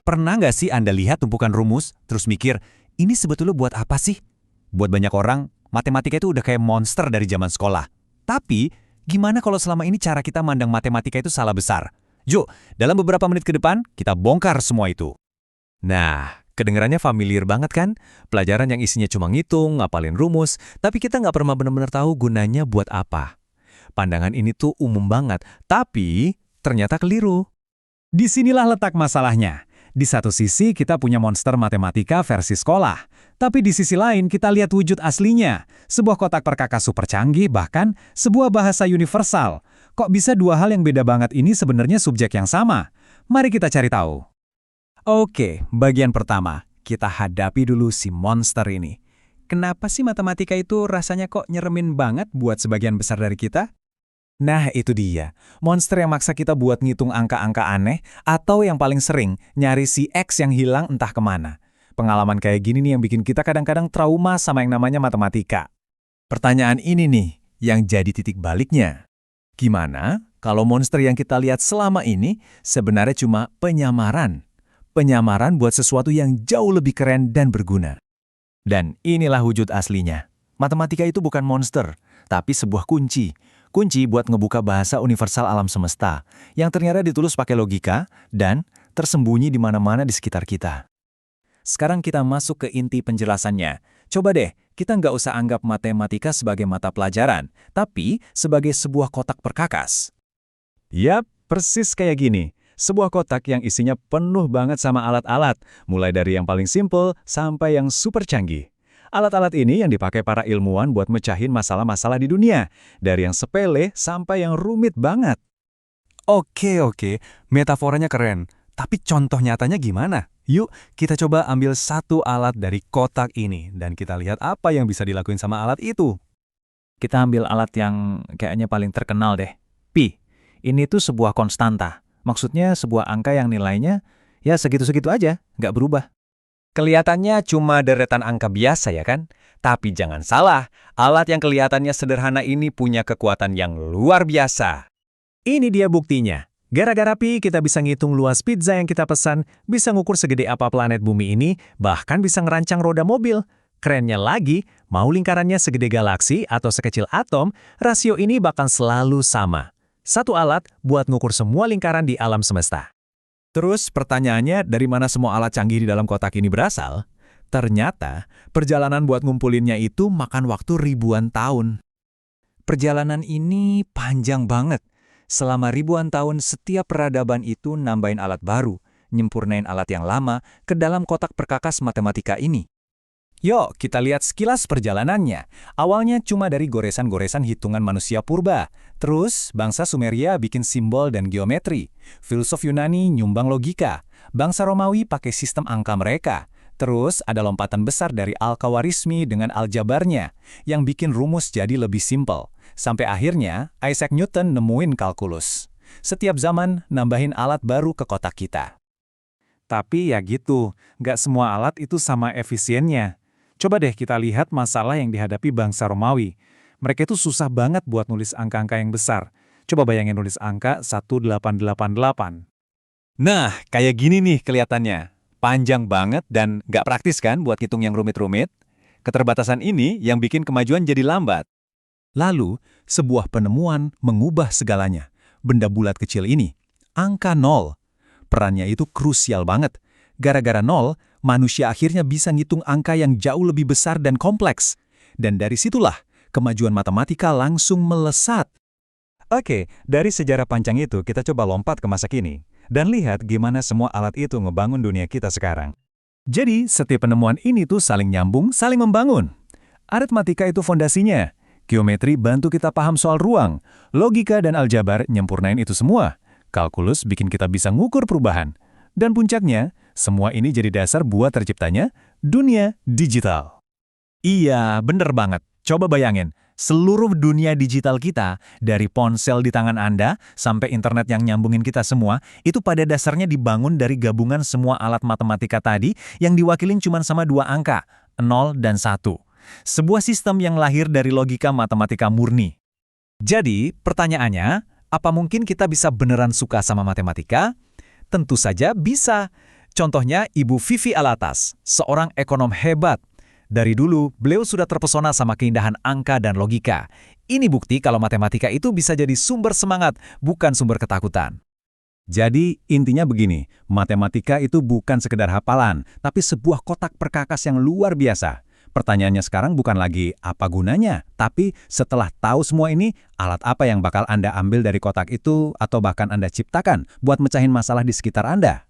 Pernah nggak sih Anda lihat tumpukan rumus, terus mikir, ini sebetulnya buat apa sih? Buat banyak orang, matematika itu udah kayak monster dari zaman sekolah. Tapi, gimana kalau selama ini cara kita mandang matematika itu salah besar? Yuk, dalam beberapa menit ke depan, kita bongkar semua itu. Nah, kedengarannya familiar banget kan? Pelajaran yang isinya cuma ngitung, ngapalin rumus, tapi kita nggak pernah benar-benar tahu gunanya buat apa. Pandangan ini tuh umum banget, tapi ternyata keliru. Disinilah letak masalahnya. Di satu sisi kita punya monster matematika versi sekolah, tapi di sisi lain kita lihat wujud aslinya, sebuah kotak perkakas super canggih, bahkan sebuah bahasa universal. Kok bisa dua hal yang beda banget ini sebenarnya subjek yang sama? Mari kita cari tahu. Oke, bagian pertama, kita hadapi dulu si monster ini. Kenapa sih matematika itu rasanya kok nyeremin banget buat sebagian besar dari kita? Nah, itu dia. Monster yang maksa kita buat ngitung angka-angka aneh, atau yang paling sering, nyari si X yang hilang entah kemana. Pengalaman kayak gini nih yang bikin kita kadang-kadang trauma sama yang namanya matematika. Pertanyaan ini nih, yang jadi titik baliknya. Gimana kalau monster yang kita lihat selama ini sebenarnya cuma penyamaran? Penyamaran buat sesuatu yang jauh lebih keren dan berguna. Dan inilah wujud aslinya. Matematika itu bukan monster, tapi sebuah kunci. Kunci buat ngebuka bahasa universal alam semesta, yang ternyata ditulis pakai logika dan tersembunyi di mana-mana di sekitar kita. Sekarang kita masuk ke inti penjelasannya. Coba deh, kita nggak usah anggap matematika sebagai mata pelajaran, tapi sebagai sebuah kotak perkakas. Yap, persis kayak gini. Sebuah kotak yang isinya penuh banget sama alat-alat, mulai dari yang paling simple sampai yang super canggih. Alat-alat ini yang dipakai para ilmuwan buat mecahin masalah-masalah di dunia, dari yang sepele sampai yang rumit banget. Oke, metaforanya keren. Tapi contoh nyatanya gimana? Yuk, kita coba ambil satu alat dari kotak ini, dan kita lihat apa yang bisa dilakuin sama alat itu. Kita ambil alat yang kayaknya paling terkenal deh, pi. Ini tuh sebuah konstanta. Maksudnya sebuah angka yang nilainya ya segitu-segitu aja, nggak berubah. Kelihatannya cuma deretan angka biasa ya kan? Tapi jangan salah, alat yang kelihatannya sederhana ini punya kekuatan yang luar biasa. Ini dia buktinya. Gara-gara pi, kita bisa ngitung luas pizza yang kita pesan, bisa ngukur segede apa planet bumi ini, bahkan bisa ngerancang roda mobil. Kerennya lagi, mau lingkarannya segede galaksi atau sekecil atom, rasio ini bakal selalu sama. Satu alat buat ngukur semua lingkaran di alam semesta. Terus pertanyaannya, dari mana semua alat canggih di dalam kotak ini berasal? Ternyata, perjalanan buat ngumpulinnya itu makan waktu ribuan tahun. Perjalanan ini panjang banget. Selama ribuan tahun, setiap peradaban itu nambahin alat baru, nyempurnain alat yang lama ke dalam kotak perkakas matematika ini. Yuk, kita lihat sekilas perjalanannya. Awalnya cuma dari goresan-goresan hitungan manusia purba. Terus, bangsa Sumeria bikin simbol dan geometri. Filsuf Yunani nyumbang logika. Bangsa Romawi pakai sistem angka mereka. Terus, ada lompatan besar dari Al-Khawarizmi dengan aljabarnya, yang bikin rumus jadi lebih simpel. Sampai akhirnya, Isaac Newton nemuin kalkulus. Setiap zaman nambahin alat baru ke kotak kita. Tapi ya gitu, nggak semua alat itu sama efisiennya. Coba deh kita lihat masalah yang dihadapi bangsa Romawi. Mereka itu susah banget buat nulis angka-angka yang besar. Coba bayangin nulis angka 1888. Nah, kayak gini nih kelihatannya. Panjang banget dan nggak praktis kan buat hitung yang rumit-rumit? Keterbatasan ini yang bikin kemajuan jadi lambat. Lalu, sebuah penemuan mengubah segalanya. Benda bulat kecil ini, angka 0. Perannya itu krusial banget. Gara-gara 0, manusia akhirnya bisa ngitung angka yang jauh lebih besar dan kompleks. Dan dari situlah, kemajuan matematika langsung melesat. Oke, dari sejarah panjang itu kita coba lompat ke masa kini. Dan lihat gimana semua alat itu ngebangun dunia kita sekarang. Jadi, setiap penemuan ini tuh saling nyambung, saling membangun. Aritmatika itu fondasinya. Geometri bantu kita paham soal ruang. Logika dan aljabar nyempurnain itu semua. Kalkulus bikin kita bisa ngukur perubahan. Dan puncaknya, semua ini jadi dasar buat terciptanya dunia digital. Iya, bener banget. Coba bayangin, seluruh dunia digital kita, dari ponsel di tangan Anda sampai internet yang nyambungin kita semua, itu pada dasarnya dibangun dari gabungan semua alat matematika tadi yang diwakilin cuma sama dua angka, 0 dan 1. Sebuah sistem yang lahir dari logika matematika murni. Jadi, pertanyaannya, apa mungkin kita bisa beneran suka sama matematika? Tentu saja bisa. contohnya Ibu Vivi Alatas, seorang ekonom hebat. Dari dulu, beliau sudah terpesona sama keindahan angka dan logika. Ini bukti kalau matematika itu bisa jadi sumber semangat, bukan sumber ketakutan. Jadi, intinya begini, matematika itu bukan sekedar hafalan, tapi sebuah kotak perkakas yang luar biasa. Pertanyaannya sekarang bukan lagi apa gunanya, tapi setelah tahu semua ini, alat apa yang bakal Anda ambil dari kotak itu atau bahkan Anda ciptakan buat mecahin masalah di sekitar Anda?